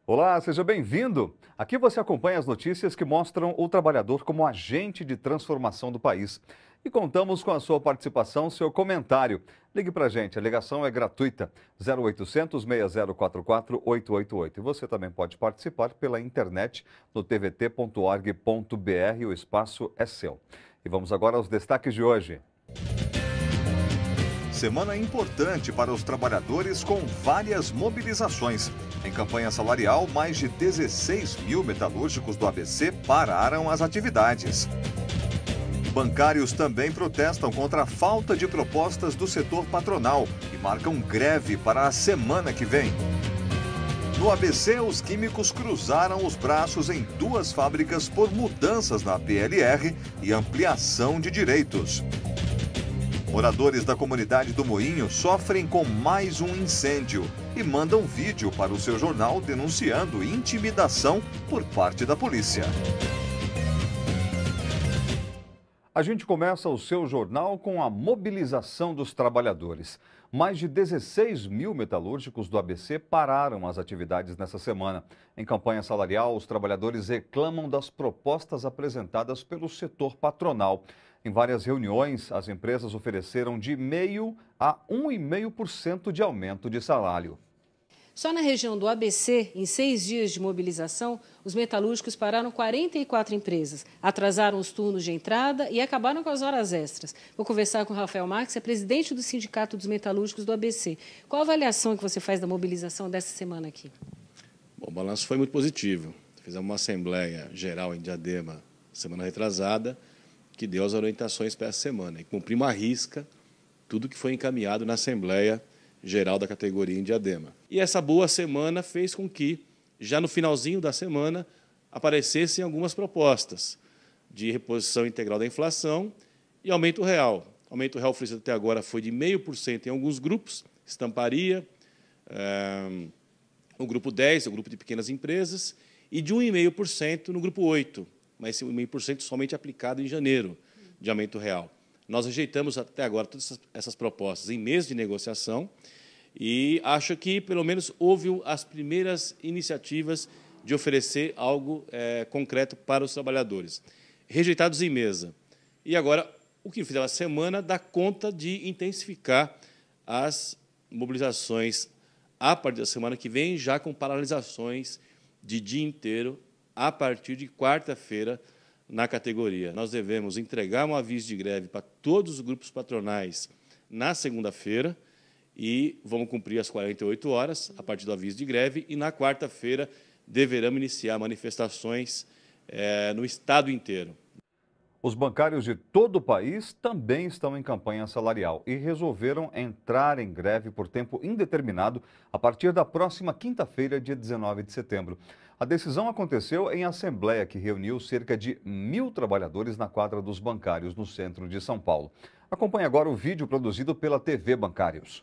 Olá, seja bem-vindo! Aqui você acompanha as notícias que mostram o trabalhador como agente de transformação do país. E contamos com a sua participação, seu comentário. Ligue pra gente, a ligação é gratuita, 0800 6044 888. E você também pode participar pela internet no tvt.org.br, o espaço é seu. E vamos agora aos destaques de hoje. Semana importante para os trabalhadores com várias mobilizações. Em campanha salarial, mais de 16 mil metalúrgicos do ABC pararam as atividades. Bancários também protestam contra a falta de propostas do setor patronal e marcam greve para a semana que vem. No ABC, os químicos cruzaram os braços em duas fábricas por mudanças na PLR e ampliação de direitos. Moradores da comunidade do Moinho sofrem com mais um incêndio e mandam vídeo para o seu jornal denunciando intimidação por parte da polícia. A gente começa o seu jornal com a mobilização dos trabalhadores. Mais de 16 mil metalúrgicos do ABC pararam as atividades nessa semana. Em campanha salarial, os trabalhadores reclamam das propostas apresentadas pelo setor patronal. Em várias reuniões, as empresas ofereceram de 0,5% a 1,5% de aumento de salário. Só na região do ABC, em 6 dias de mobilização, os metalúrgicos pararam 44 empresas, atrasaram os turnos de entrada e acabaram com as horas extras. Vou conversar com o Rafael Marques, é presidente do Sindicato dos Metalúrgicos do ABC. Qual a avaliação que você faz da mobilização dessa semana aqui? Bom, o balanço foi muito positivo. Fizemos uma assembleia geral em Diadema, semana retrasada, que deu as orientações para essa semana. E cumprimos à risca tudo que foi encaminhado na Assembleia Geral da categoria em Diadema. E essa boa semana fez com que, já no finalzinho da semana, aparecessem algumas propostas de reposição integral da inflação e aumento real. O aumento real oferecido até agora foi de 0,5% em alguns grupos, estamparia, o grupo 10, o grupo de pequenas empresas, e de 1,5% no grupo 8%. Mas esse 1,5% somente aplicado em janeiro, de aumento real. Nós rejeitamos até agora todas essas propostas em mês de negociação e acho que, pelo menos, houve as primeiras iniciativas de oferecer algo concreto para os trabalhadores. Rejeitados em mesa. E agora, o que fizemos a semana dá conta de intensificar as mobilizações a partir da semana que vem, já com paralisações de dia inteiro, a partir de quarta-feira, na categoria. Nós devemos entregar um aviso de greve para todos os grupos patronais na segunda-feira e vamos cumprir as 48 horas a partir do aviso de greve e, na quarta-feira, deveremos iniciar manifestações no estado inteiro. Os bancários de todo o país também estão em campanha salarial e resolveram entrar em greve por tempo indeterminado a partir da próxima quinta-feira, dia 19 de setembro. A decisão aconteceu em assembleia que reuniu cerca de 1.000 trabalhadores na quadra dos bancários, no centro de São Paulo. Acompanhe agora o vídeo produzido pela TV Bancários.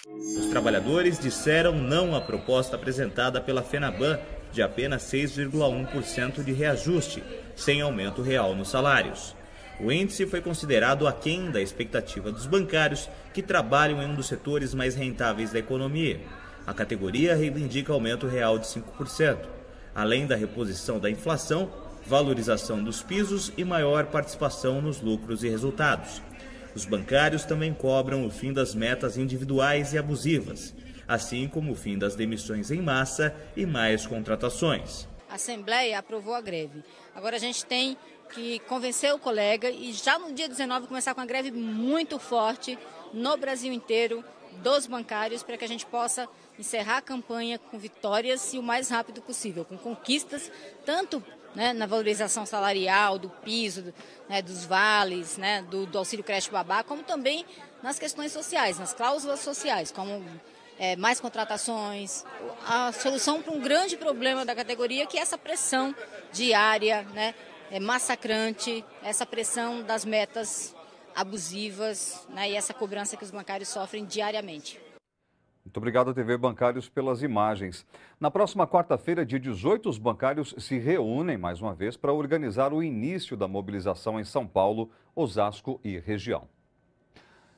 Os trabalhadores disseram não à proposta apresentada pela FENABAN de apenas 6,1% de reajuste, sem aumento real nos salários. O índice foi considerado aquém da expectativa dos bancários que trabalham em um dos setores mais rentáveis da economia. A categoria reivindica aumento real de 5%, além da reposição da inflação, valorização dos pisos e maior participação nos lucros e resultados. Os bancários também cobram o fim das metas individuais e abusivas, assim como o fim das demissões em massa e mais contratações. A Assembleia aprovou a greve. Agora a gente tem que convencer o colega e já no dia 19 começar com uma greve muito forte no Brasil inteiro dos bancários para que a gente possa encerrar a campanha com vitórias e o mais rápido possível, com conquistas tanto na valorização salarial, do piso, dos vales, do auxílio creche babá, como também nas questões sociais, nas cláusulas sociais, como mais contratações, a solução para um grande problema da categoria, que é essa pressão diária, massacrante, essa pressão das metas abusivas, e essa cobrança que os bancários sofrem diariamente. Muito obrigado, TV Bancários, pelas imagens. Na próxima quarta-feira, dia 18, os bancários se reúnem mais uma vez para organizar o início da mobilização em São Paulo, Osasco e região.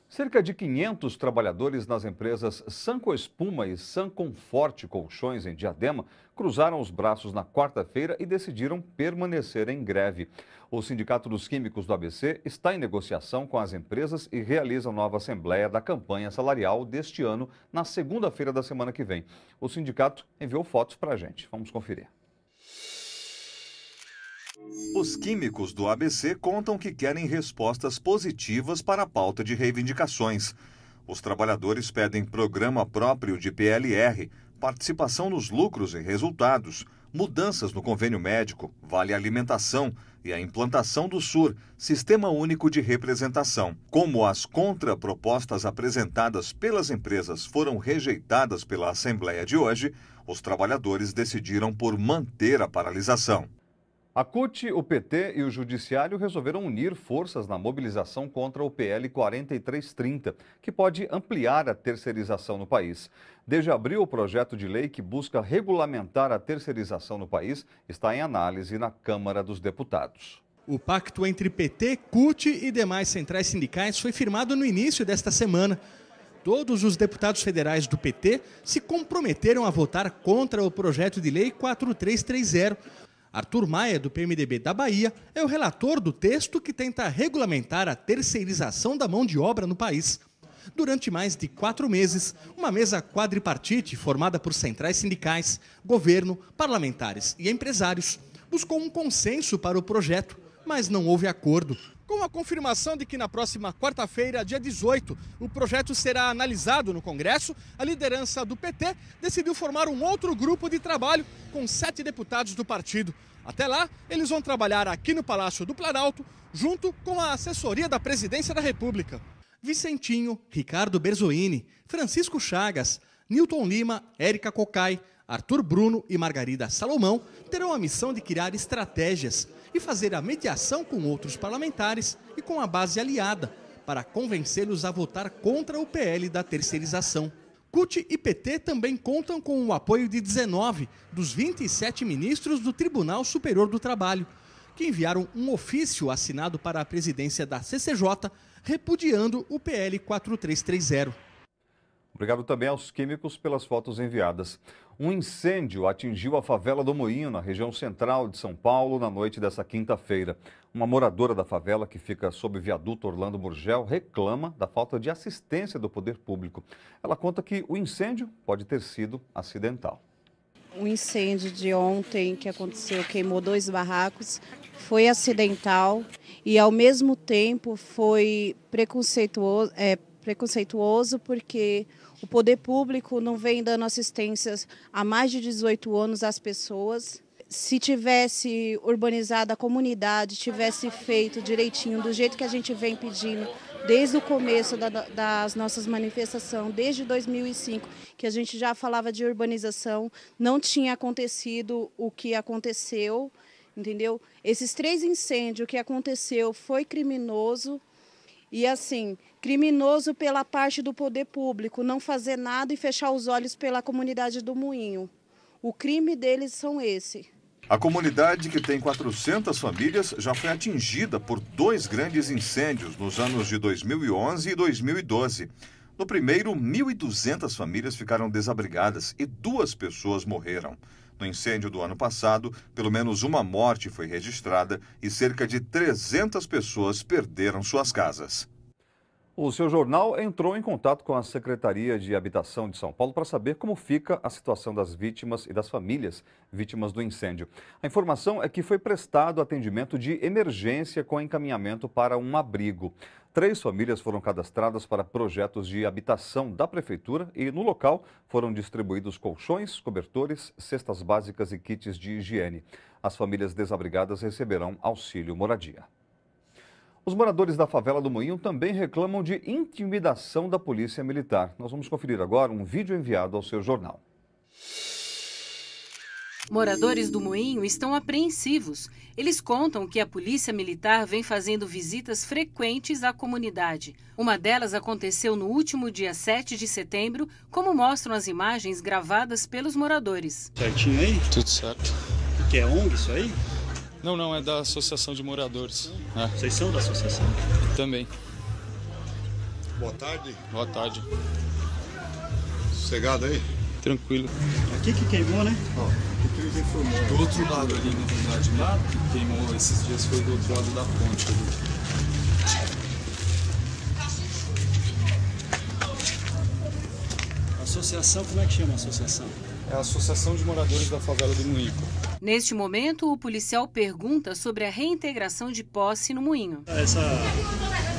Cerca de 500 trabalhadores nas empresas Sanco Espuma e Sanconforte Colchões, em Diadema, cruzaram os braços na quarta-feira e decidiram permanecer em greve. O Sindicato dos Químicos do ABC está em negociação com as empresas e realiza nova assembleia da campanha salarial deste ano, na segunda-feira da semana que vem. O sindicato enviou fotos para a gente. Vamos conferir. Os químicos do ABC contam que querem respostas positivas para a pauta de reivindicações. Os trabalhadores pedem programa próprio de PLR, participação nos lucros e resultados, mudanças no convênio médico, vale alimentação e a implantação do SUR, Sistema Único de Representação. Como as contrapropostas apresentadas pelas empresas foram rejeitadas pela Assembleia de hoje, os trabalhadores decidiram por manter a paralisação. A CUT, o PT e o Judiciário resolveram unir forças na mobilização contra o PL 4330, que pode ampliar a terceirização no país. Desde abril, o projeto de lei que busca regulamentar a terceirização no país está em análise na Câmara dos Deputados. O pacto entre PT, CUT e demais centrais sindicais foi firmado no início desta semana. Todos os deputados federais do PT se comprometeram a votar contra o projeto de lei 4330. Arthur Maia, do PMDB da Bahia, é o relator do texto que tenta regulamentar a terceirização da mão de obra no país. Durante mais de 4 meses, uma mesa quadripartite formada por centrais sindicais, governo, parlamentares e empresários buscou um consenso para o projeto, mas não houve acordo. Com a confirmação de que na próxima quarta-feira, dia 18, o projeto será analisado no Congresso, a liderança do PT decidiu formar um outro grupo de trabalho com 7 deputados do partido. Até lá, eles vão trabalhar aqui no Palácio do Planalto, junto com a assessoria da Presidência da República. Vicentinho, Ricardo Berzoini, Francisco Chagas, Nilton Lima, Érica Cocai, Arthur Bruno e Margarida Salomão terão a missão de criar estratégias e fazer a mediação com outros parlamentares e com a base aliada para convencê-los a votar contra o PL da terceirização. CUT e PT também contam com o apoio de 19 dos 27 ministros do Tribunal Superior do Trabalho, que enviaram um ofício assinado para a presidência da CCJ, repudiando o PL 4330. Obrigado também aos químicos pelas fotos enviadas. Um incêndio atingiu a favela do Moinho, na região central de São Paulo, na noite dessa quinta-feira. Uma moradora da favela, que fica sob o viaduto Orlando Murgel, reclama da falta de assistência do poder público. Ela conta que o incêndio pode ter sido acidental. O incêndio de ontem que aconteceu, queimou 2 barracos, foi acidental e, ao mesmo tempo, foi preconceituoso porque o poder público não vem dando assistências há mais de 18 anos às pessoas. Se tivesse urbanizado a comunidade, tivesse feito direitinho, do jeito que a gente vem pedindo desde o começo das nossas manifestações, desde 2005, que a gente já falava de urbanização, não tinha acontecido o que aconteceu, entendeu? Esses 3 incêndios que aconteceu foi criminoso. E assim, criminoso pela parte do poder público, não fazer nada e fechar os olhos pela comunidade do Moinho. O crime deles são esse. A comunidade, que tem 400 famílias, já foi atingida por 2 grandes incêndios nos anos de 2011 e 2012. No primeiro, 1.200 famílias ficaram desabrigadas e 2 pessoas morreram. No incêndio do ano passado, pelo menos uma morte foi registrada e cerca de 300 pessoas perderam suas casas. O seu jornal entrou em contato com a Secretaria de Habitação de São Paulo para saber como fica a situação das vítimas e das famílias vítimas do incêndio. A informação é que foi prestado atendimento de emergência com encaminhamento para um abrigo. 3 famílias foram cadastradas para projetos de habitação da Prefeitura e, no local, foram distribuídos colchões, cobertores, cestas básicas e kits de higiene. As famílias desabrigadas receberão auxílio moradia. Os moradores da favela do Moinho também reclamam de intimidação da polícia militar. Nós vamos conferir agora um vídeo enviado ao seu jornal. Moradores do Moinho estão apreensivos. Eles contam que a polícia militar vem fazendo visitas frequentes à comunidade. Uma delas aconteceu no último dia 7 de setembro, como mostram as imagens gravadas pelos moradores. Certinho aí? Tudo certo. O que é ONG isso aí? Não, é da Associação de Moradores. Vocês são da associação? Também. Boa tarde. Boa tarde. Sossegado aí? Tranquilo. Aqui que queimou, né? Do outro lado ali, na verdade, né? Que queimou esses dias foi do outro lado da ponte ali. Associação, como é que chama a associação? É a Associação de Moradores da Favela do Moinho. Neste momento, o policial pergunta sobre a reintegração de posse no Moinho. Essa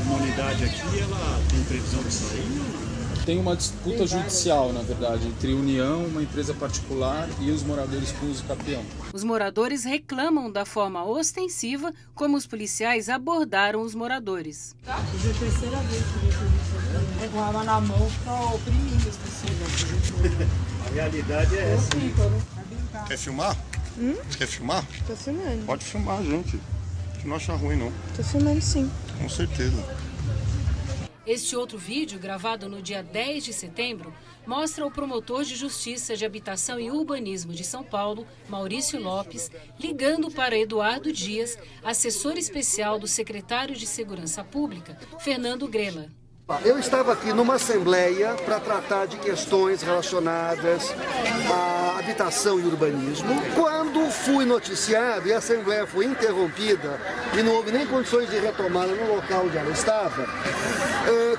comunidade aqui, ela tem previsão de sair ou não? Tem uma disputa judicial, na verdade, entre União, uma empresa particular, e os moradores com uso capião. Os moradores reclamam da forma ostensiva como os policiais abordaram os moradores. Hoje é a terceira vez que eu estou com arma na mão para oprimir as pessoas. A realidade é essa. Quer filmar? Quer filmar? Tô filmando. Pode filmar, gente. A gente não acha ruim, não. Tô filmando sim. Com certeza. Este outro vídeo, gravado no dia 10 de setembro, mostra o promotor de Justiça de Habitação e Urbanismo de São Paulo, Maurício Lopes, ligando para Eduardo Dias, assessor especial do secretário de Segurança Pública, Fernando Grela. Eu estava aqui numa assembleia para tratar de questões relacionadas à habitação e urbanismo. Quando fui noticiado e a assembleia foi interrompida e não houve nem condições de retomá-la no local onde ela estava,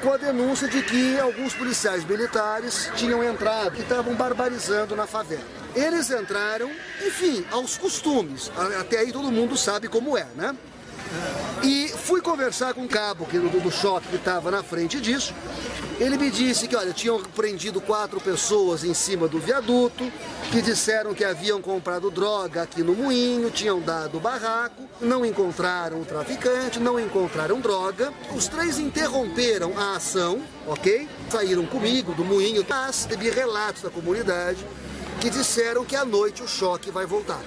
com a denúncia de que alguns policiais militares tinham entrado e estavam barbarizando na favela. Eles entraram, enfim, aos costumes. Até aí todo mundo sabe como é, né? E fui conversar com o cabo do shopping que estava na frente disso. Ele me disse que, olha, tinham prendido 4 pessoas em cima do viaduto, que disseram que haviam comprado droga aqui no Moinho, tinham dado barraco, não encontraram o traficante, não encontraram droga. Os 3 interromperam a ação, ok? Saíram comigo do Moinho, mas teve relatos da comunidade que disseram que à noite o choque vai voltar.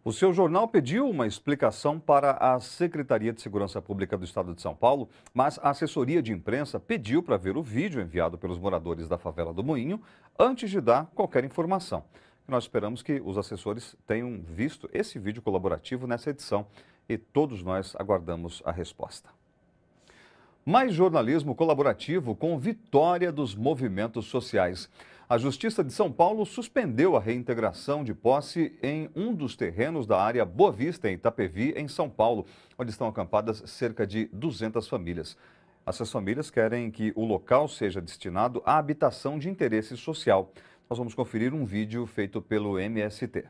O seu jornal pediu uma explicação para a Secretaria de Segurança Pública do Estado de São Paulo, mas a assessoria de imprensa pediu para ver o vídeo enviado pelos moradores da favela do Moinho antes de dar qualquer informação. Nós esperamos que os assessores tenham visto esse vídeo colaborativo nessa edição e todos nós aguardamos a resposta. Mais jornalismo colaborativo com vitória dos movimentos sociais. A Justiça de São Paulo suspendeu a reintegração de posse em um dos terrenos da área Boa Vista, em Itapevi, em São Paulo, onde estão acampadas cerca de 200 famílias. Essas famílias querem que o local seja destinado à habitação de interesse social. Nós vamos conferir um vídeo feito pelo MST.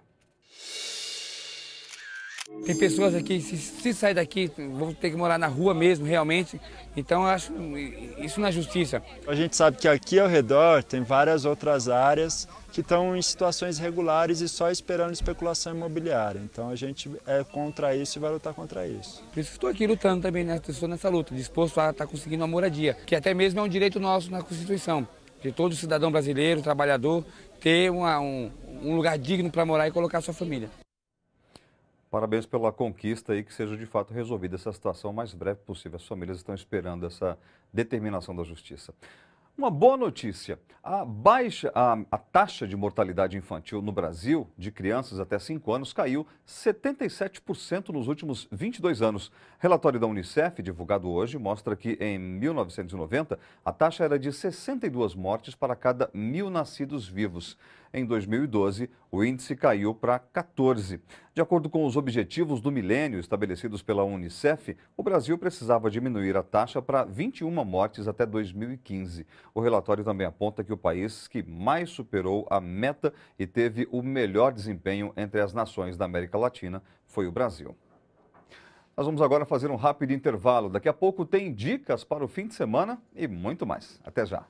Tem pessoas aqui, se sair daqui, vão ter que morar na rua mesmo, realmente. Então, eu acho isso na justiça. A gente sabe que aqui ao redor tem várias outras áreas que estão em situações regulares e só esperando especulação imobiliária. Então, a gente é contra isso e vai lutar contra isso. Por isso que estou aqui lutando também, né? Estou nessa luta, disposto a estar conseguindo uma moradia, que até mesmo é um direito nosso na Constituição, de todo cidadão brasileiro, trabalhador, ter um lugar digno para morar e colocar sua família. Parabéns pela conquista e que seja de fato resolvida essa situação o mais breve possível. As famílias estão esperando essa determinação da Justiça. Uma boa notícia, a taxa de mortalidade infantil no Brasil, de crianças até 5 anos, caiu 77% nos últimos 22 anos. Relatório da Unicef, divulgado hoje, mostra que em 1990, a taxa era de 62 mortes para cada 1.000 nascidos vivos. Em 2012, o índice caiu para 14. De acordo com os objetivos do milênio estabelecidos pela Unicef, o Brasil precisava diminuir a taxa para 21 mortes até 2015. O relatório também aponta que o país que mais superou a meta e teve o melhor desempenho entre as nações da América Latina foi o Brasil. Nós vamos agora fazer um rápido intervalo. Daqui a pouco tem dicas para o fim de semana e muito mais. Até já.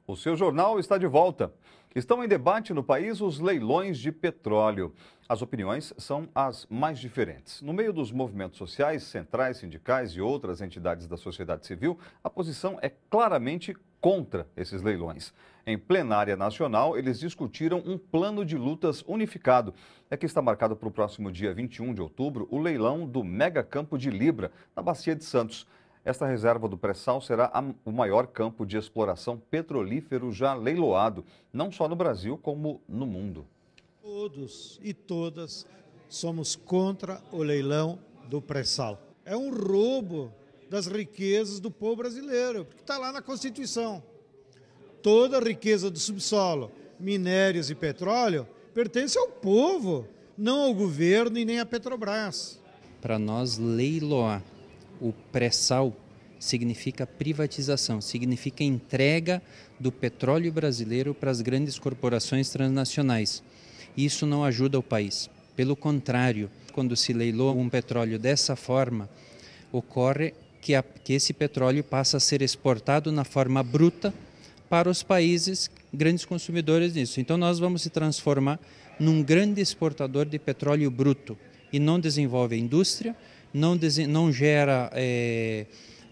O seu jornal está de volta. Estão em debate no país os leilões de petróleo. As opiniões são as mais diferentes. No meio dos movimentos sociais, centrais, sindicais e outras entidades da sociedade civil, a posição é claramente contra esses leilões. Em plenária nacional, eles discutiram um plano de lutas unificado. É que está marcado para o próximo dia 21 de outubro o leilão do Mega Campo de Libra, na Bacia de Santos. Esta reserva do pré-sal será o maior campo de exploração petrolífero já leiloado, não só no Brasil, como no mundo. Todos e todas somos contra o leilão do pré-sal. É um roubo das riquezas do povo brasileiro, porque está lá na Constituição. Toda a riqueza do subsolo, minérios e petróleo, pertence ao povo, não ao governo e nem à Petrobras. Para nós, leiloar o pré-sal significa privatização, significa entrega do petróleo brasileiro para as grandes corporações transnacionais. Isso não ajuda o país. Pelo contrário, quando se leiloa um petróleo dessa forma, ocorre que esse petróleo passa a ser exportado na forma bruta para os países grandes consumidores disso. Então nós vamos se transformar num grande exportador de petróleo bruto e não desenvolve a indústria, não gera,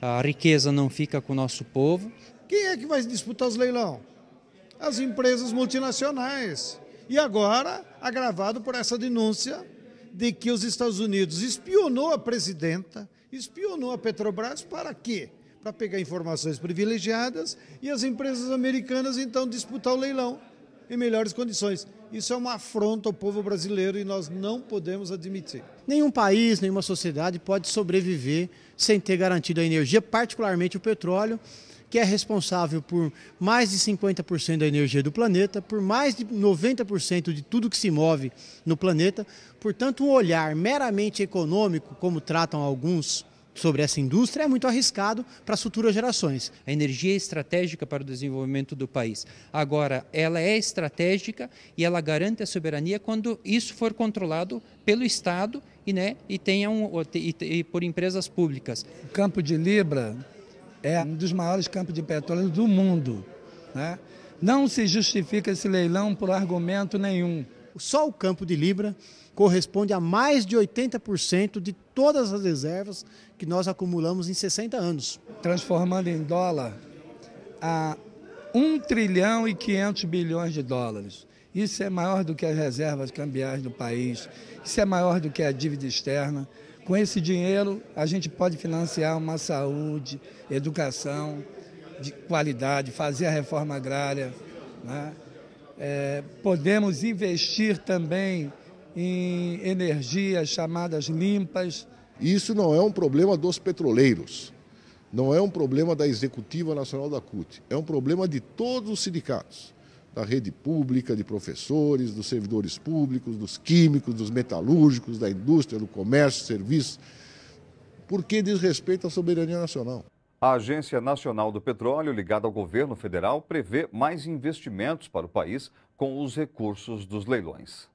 a riqueza não fica com o nosso povo. Quem é que vai disputar os leilões? As empresas multinacionais. E agora, agravado por essa denúncia de que os Estados Unidos espionou a presidenta, espionou a Petrobras para quê? Para pegar informações privilegiadas e as empresas americanas então disputar o leilão em melhores condições. Isso é uma afronta ao povo brasileiro e nós não podemos admitir. Nenhum país, nenhuma sociedade pode sobreviver sem ter garantido a energia, particularmente o petróleo, que é responsável por mais de 50% da energia do planeta, por mais de 90% de tudo que se move no planeta. Portanto, um olhar meramente econômico, como tratam alguns sobre essa indústria, é muito arriscado para as futuras gerações. A energia é estratégica para o desenvolvimento do país. Agora, ela é estratégica e ela garante a soberania quando isso for controlado pelo Estado e por empresas públicas. O Campo de Libra é um dos maiores campos de petróleo do mundo, né? Não se justifica esse leilão por argumento nenhum. Só o Campo de Libra corresponde a mais de 80% de todas as reservas que nós acumulamos em 60 anos. Transformando em dólar, a 1 trilhão e 500 bilhões de dólares. Isso é maior do que as reservas cambiais do país, isso é maior do que a dívida externa. Com esse dinheiro, a gente pode financiar uma saúde, educação de qualidade, fazer a reforma agrária, né? Podemos investir também em energias chamadas limpas. Isso não é um problema dos petroleiros, não é um problema da Executiva Nacional da CUT, é um problema de todos os sindicatos, da rede pública, de professores, dos servidores públicos, dos químicos, dos metalúrgicos, da indústria, do comércio, serviços, porque diz respeito à soberania nacional. A Agência Nacional do Petróleo, ligada ao governo federal, prevê mais investimentos para o país com os recursos dos leilões.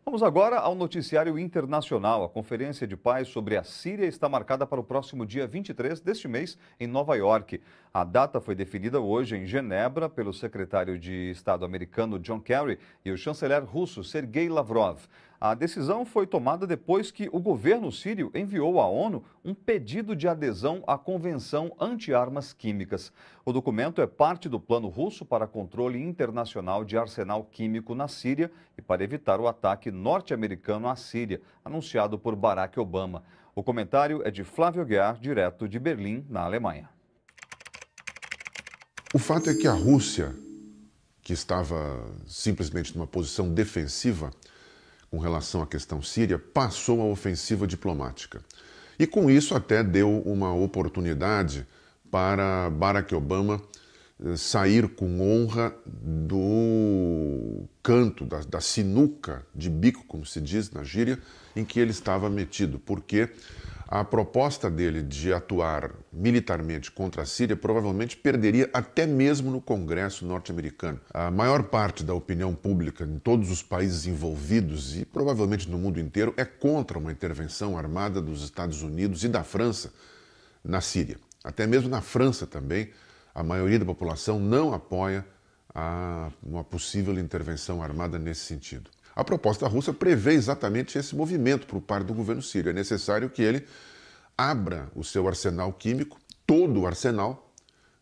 Vamos agora ao noticiário internacional. A Conferência de Paz sobre a Síria está marcada para o próximo dia 23 deste mês, em Nova York. A data foi definida hoje em Genebra pelo secretário de Estado americano John Kerry e o chanceler russo Sergei Lavrov. A decisão foi tomada depois que o governo sírio enviou à ONU um pedido de adesão à Convenção Anti-Armas Químicas. O documento é parte do plano russo para controle internacional de arsenal químico na Síria e para evitar o ataque norte-americano à Síria, anunciado por Barack Obama. O comentário é de Flávio Guiar, direto de Berlim, na Alemanha. O fato é que a Rússia, que estava simplesmente numa posição defensiva com relação à questão síria, passou a ofensiva diplomática. E com isso até deu uma oportunidade para Barack Obama sair com honra do canto, da sinuca de bico, como se diz na gíria, em que ele estava metido, porque a proposta dele de atuar militarmente contra a Síria provavelmente perderia até mesmo no Congresso norte-americano. A maior parte da opinião pública em todos os países envolvidos e provavelmente no mundo inteiro é contra uma intervenção armada dos Estados Unidos e da França na Síria. Até mesmo na França também a maioria da população não apoia uma possível intervenção armada nesse sentido. A proposta russa prevê exatamente esse movimento por parte do governo sírio. É necessário que ele abra o seu arsenal químico, todo o arsenal,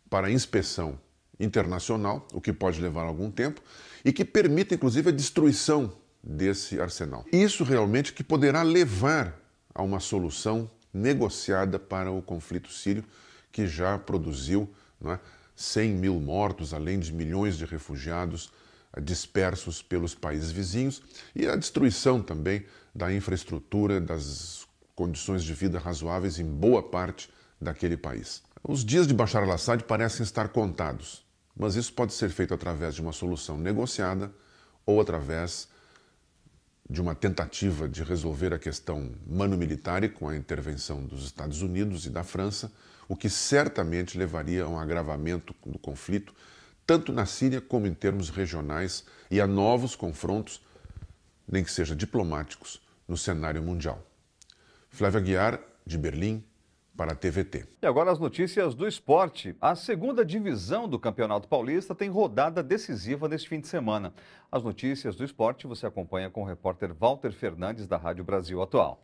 para inspeção internacional, o que pode levar algum tempo, e que permita, inclusive, a destruição desse arsenal. Isso realmente que poderá levar a uma solução negociada para o conflito sírio, que já produziu, não é, 100 mil mortos, além de milhões de refugiados dispersos pelos países vizinhos, e a destruição também da infraestrutura, das condições de vida razoáveis em boa parte daquele país. Os dias de Bashar al-Assad parecem estar contados, mas isso pode ser feito através de uma solução negociada ou através de uma tentativa de resolver a questão mano-militar com a intervenção dos Estados Unidos e da França, o que certamente levaria a um agravamento do conflito, tanto na Síria como em termos regionais, e a novos confrontos, nem que sejam diplomáticos, no cenário mundial. Flávia Aguiar, de Berlim, para a TVT. E agora as notícias do esporte. A segunda divisão do Campeonato Paulista tem rodada decisiva neste fim de semana. As notícias do esporte você acompanha com o repórter Walter Fernandes, da Rádio Brasil Atual.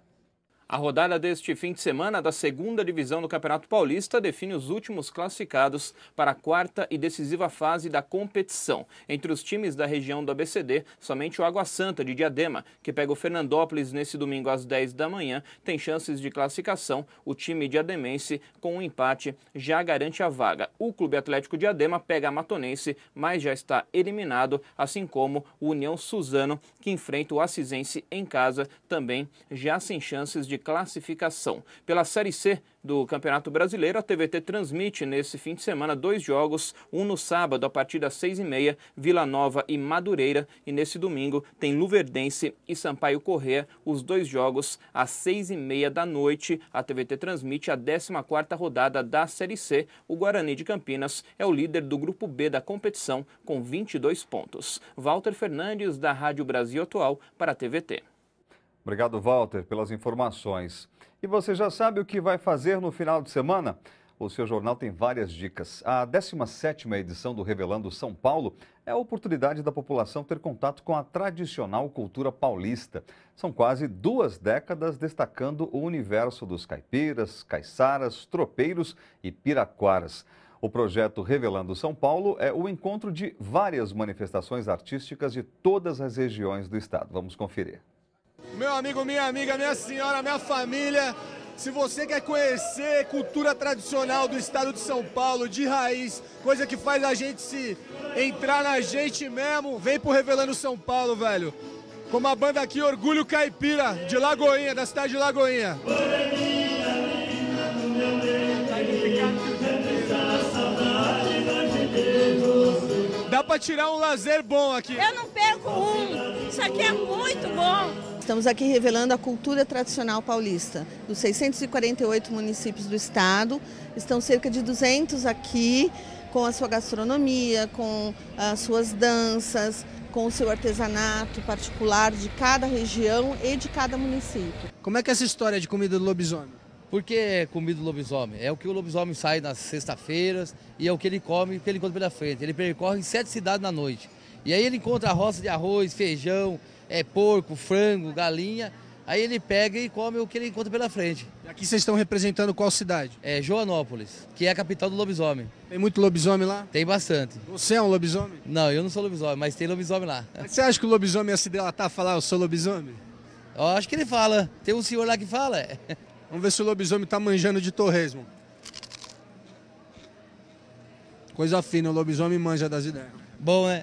A rodada deste fim de semana da segunda divisão do Campeonato Paulista define os últimos classificados para a quarta e decisiva fase da competição. Entre os times da região do ABCD, somente o Água Santa de Diadema, que pega o Fernandópolis nesse domingo às 10 da manhã, tem chances de classificação. O time diademense, com um empate, já garante a vaga. O Clube Atlético Diadema pega a Matonense, mas já está eliminado, assim como o União Suzano, que enfrenta o Assisense em casa, também já sem chances de classificação. Pela Série C do Campeonato Brasileiro, a TVT transmite nesse fim de semana 2 jogos, um no sábado a partir das 6h30, Vila Nova e Madureira, e nesse domingo tem Luverdense e Sampaio Corrêa, os 2 jogos às 6h30 da noite. A TVT transmite a 14ª rodada da Série C. O Guarani de Campinas é o líder do Grupo B da competição com 22 pontos. Walter Fernandes, da Rádio Brasil Atual, para a TVT. Obrigado, Walter, pelas informações. E você já sabe o que vai fazer no final de semana? O seu jornal tem várias dicas. A 17ª edição do Revelando São Paulo é a oportunidade da população ter contato com a tradicional cultura paulista. São quase 2 décadas destacando o universo dos caipiras, caiçaras, tropeiros e piraquaras. O projeto Revelando São Paulo é o encontro de várias manifestações artísticas de todas as regiões do estado. Vamos conferir. Meu amigo, minha amiga, minha senhora, minha família, se você quer conhecer cultura tradicional do estado de São Paulo, de raiz, coisa que faz a gente se entrar na gente mesmo, vem pro Revelando São Paulo, velho. Como a banda aqui, Orgulho Caipira, de Lagoinha, da cidade de Lagoinha. Dá pra tirar um lazer bom aqui. Eu não perco um, isso aqui é muito bom. Estamos aqui revelando a cultura tradicional paulista. Dos 648 municípios do estado, estão cerca de 200 aqui, com a sua gastronomia, com as suas danças, com o seu artesanato particular de cada região e de cada município. Como é que é essa história de comida do lobisomem? Por que comida do lobisomem? É o que o lobisomem sai nas sexta-feiras e é o que ele come, o que ele encontra pela frente. Ele percorre 7 cidades na noite. E aí ele encontra a roça de arroz, feijão, porco, frango, galinha. Aí ele pega e come o que ele encontra pela frente. E aqui vocês estão representando qual cidade? É Joanópolis, que é a capital do lobisomem. Tem muito lobisomem lá? Tem bastante. Você é um lobisomem? Não, eu não sou lobisomem, mas tem lobisomem lá. Mas você acha que o lobisomem ia se delatar a falar, eu sou lobisomem? Eu acho que ele fala. Tem um senhor lá que fala. Vamos ver se o lobisomem tá manjando de torresmo. Coisa fina, o lobisomem manja das ideias. Bom, né?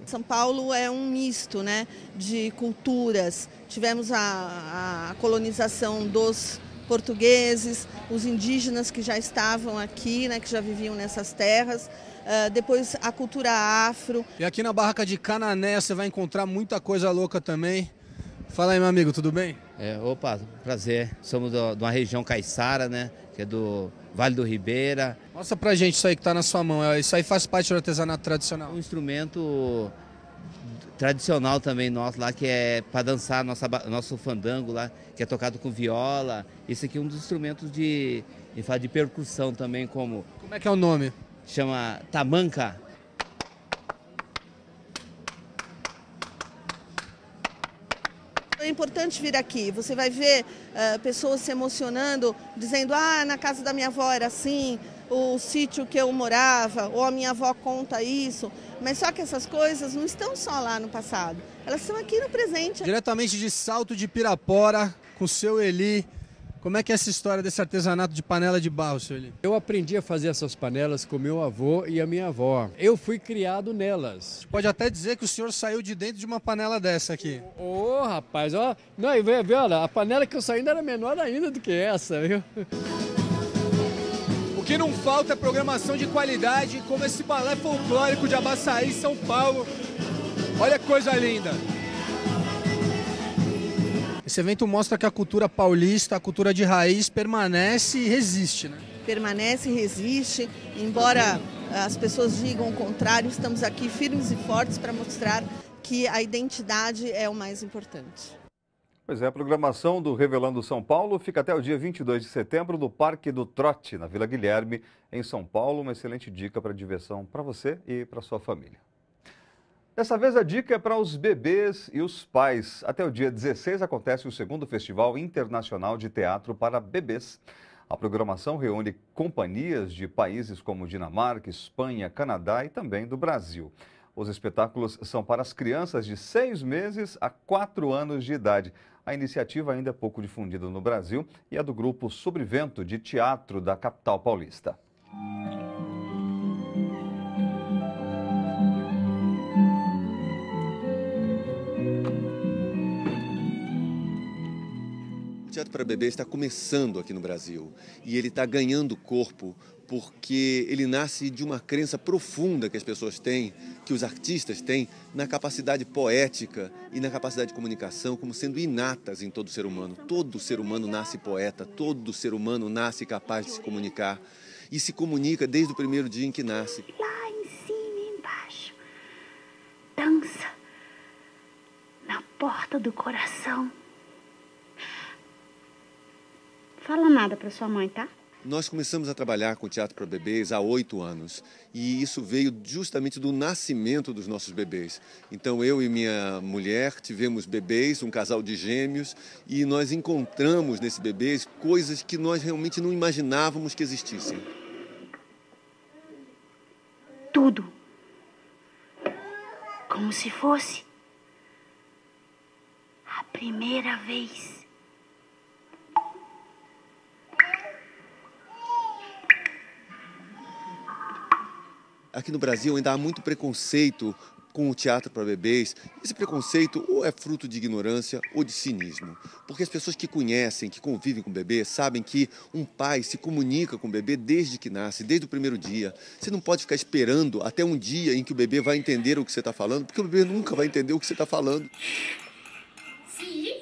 São Paulo é um misto, né, de culturas. Tivemos a colonização dos portugueses, os indígenas que já estavam aqui, né, que já viviam nessas terras. Depois a cultura afro. E aqui na Barraca de Canané você vai encontrar muita coisa louca também. Fala aí, meu amigo, tudo bem? Opa, prazer. Somos de uma região caiçara, né, que é do Vale do Ribeira. Mostra pra gente isso aí que tá na sua mão. Isso aí faz parte do artesanato tradicional? Um instrumento tradicional também nosso lá, que é para dançar nosso fandango lá, que é tocado com viola. Esse aqui é um dos instrumentos de percussão também, como... Como é que é o nome? chama tamanca. É importante vir aqui, você vai ver pessoas se emocionando, dizendo, na casa da minha avó era assim, o sítio que eu morava, ou a minha avó conta isso, mas só que essas coisas não estão só lá no passado, elas estão aqui no presente. Diretamente de Salto de Pirapora, com o seu Eli, como é que é essa história desse artesanato de panela de barro, seu Eli? Eu aprendi a fazer essas panelas com meu avô e a minha avó. Eu fui criado nelas. Pode até dizer que o senhor saiu de dentro de uma panela dessa aqui. Ô, rapaz, ó. Não, e vê, olha, a panela que eu saí ainda era menor ainda do que essa, viu? O que não falta é programação de qualidade, como esse balé folclórico de Abaçaí, São Paulo. Olha que coisa linda. Esse evento mostra que a cultura paulista, a cultura de raiz, permanece e resiste, né? Permanece e resiste, embora as pessoas digam o contrário, estamos aqui firmes e fortes para mostrar que a identidade é o mais importante. Pois é, a programação do Revelando São Paulo fica até o dia 22 de setembro no Parque do Trote, na Vila Guilherme, em São Paulo. Uma excelente dica para diversão para você e para sua família. Dessa vez a dica é para os bebês e os pais. Até o dia 16 acontece o 2º Festival Internacional de Teatro para Bebês. A programação reúne companhias de países como Dinamarca, Espanha, Canadá e também do Brasil. Os espetáculos são para as crianças de 6 meses a 4 anos de idade. A iniciativa ainda é pouco difundida no Brasil e é do grupo Sobrevento de Teatro da capital paulista. O Teatro para Bebês está começando aqui no Brasil e ele está ganhando corpo porque ele nasce de uma crença profunda que as pessoas têm, que os artistas têm, na capacidade poética e na capacidade de comunicação como sendo inatas em todo ser humano. Todo ser humano nasce poeta, todo ser humano nasce capaz de se comunicar e se comunica desde o primeiro dia em que nasce. Lá em cima e embaixo, dança na porta do coração. Fala nada para sua mãe, tá? Nós começamos a trabalhar com teatro para bebês há 8 anos e isso veio justamente do nascimento dos nossos bebês. Então eu e minha mulher tivemos bebês, um casal de gêmeos, e nós encontramos nesses bebês coisas que nós realmente não imaginávamos que existissem. Tudo. Como se fosse a primeira vez. Aqui no Brasil ainda há muito preconceito com o teatro para bebês. Esse preconceito ou é fruto de ignorância ou de cinismo. Porque as pessoas que conhecem, que convivem com o bebê, sabem que um pai se comunica com o bebê desde que nasce, desde o primeiro dia. Você não pode ficar esperando até um dia em que o bebê vai entender o que você está falando, porque o bebê nunca vai entender o que você está falando. Sim.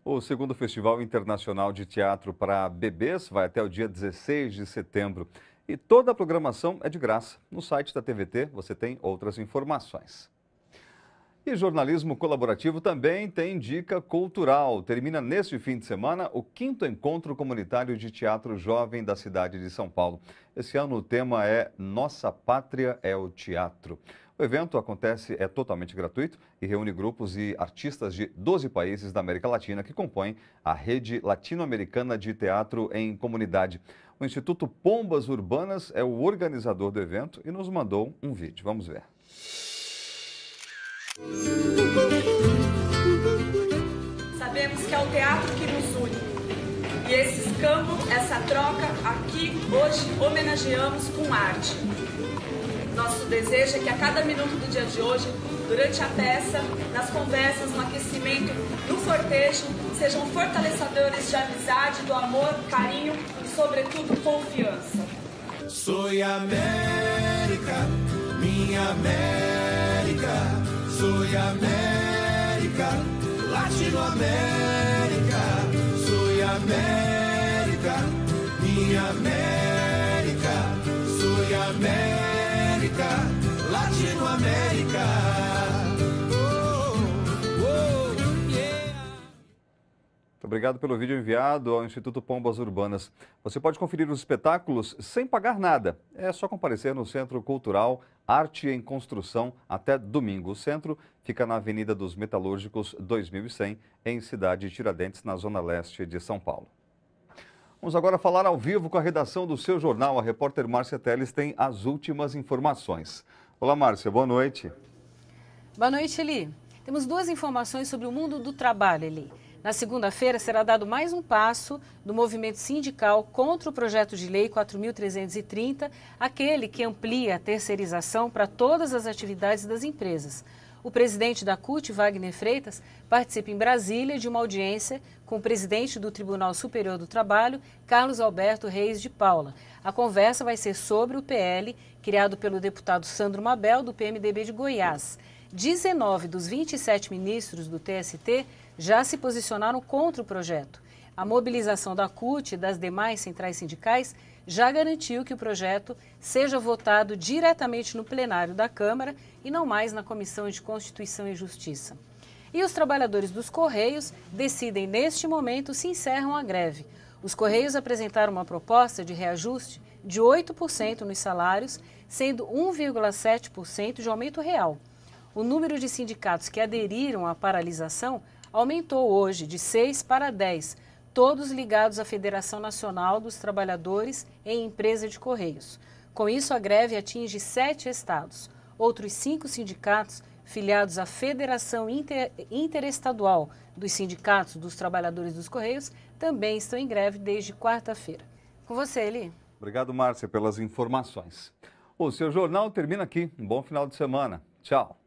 O 2º Festival Internacional de Teatro para Bebês vai até o dia 16 de setembro. E toda a programação é de graça. No site da TVT você tem outras informações. E jornalismo colaborativo também tem dica cultural. Termina neste fim de semana o 5º Encontro Comunitário de Teatro Jovem da cidade de São Paulo. Esse ano o tema é Nossa Pátria é o Teatro. O evento é totalmente gratuito e reúne grupos e artistas de 12 países da América Latina que compõem a Rede Latino-Americana de Teatro em Comunidade. O Instituto Pombas Urbanas é o organizador do evento e nos mandou um vídeo. Vamos ver. Sabemos que é o teatro que nos une. E esse escambo, essa troca, aqui, hoje, homenageamos com arte. Nosso desejo é que a cada minuto do dia de hoje, durante a peça, nas conversas, no aquecimento, no fortejo, sejam fortalecedores de amizade, do amor, carinho e, sobretudo, confiança. Sou América, minha América. Sou América, Latinoamérica. Sou América, minha América. Sou América. América, Latinoamérica. Muito obrigado pelo vídeo enviado ao Instituto Pombas Urbanas. Você pode conferir os espetáculos sem pagar nada. É só comparecer no Centro Cultural Arte em Construção até domingo. O centro fica na Avenida dos Metalúrgicos 2100, em Cidade Tiradentes, na zona leste de São Paulo. Vamos agora falar ao vivo com a redação do seu jornal. A repórter Márcia Teles tem as últimas informações. Olá, Márcia, boa noite. Boa noite, Eli. Temos duas informações sobre o mundo do trabalho, Eli. Na segunda-feira será dado mais um passo do movimento sindical contra o projeto de lei 4.330, aquele que amplia a terceirização para todas as atividades das empresas. O presidente da CUT, Wagner Freitas, participa em Brasília de uma audiência com o presidente do Tribunal Superior do Trabalho, Carlos Alberto Reis de Paula. A conversa vai ser sobre o PL, criado pelo deputado Sandro Mabel, do PMDB de Goiás. 19 dos 27 ministros do TST já se posicionaram contra o projeto. A mobilização da CUT e das demais centrais sindicais já garantiu que o projeto seja votado diretamente no plenário da Câmara e não mais na Comissão de Constituição e Justiça. E os trabalhadores dos Correios decidem neste momento se encerram a greve. Os Correios apresentaram uma proposta de reajuste de 8% nos salários, sendo 1,7% de aumento real. O número de sindicatos que aderiram à paralisação aumentou hoje de 6 para 10, todos ligados à Federação Nacional dos Trabalhadores em Empresa de Correios. Com isso, a greve atinge 7 estados. Outros 5 sindicatos, filiados à Federação Interestadual dos Sindicatos dos Trabalhadores dos Correios, também estão em greve desde quarta-feira. Com você, Eli. Obrigado, Márcia, pelas informações. O seu jornal termina aqui. Um bom final de semana. Tchau.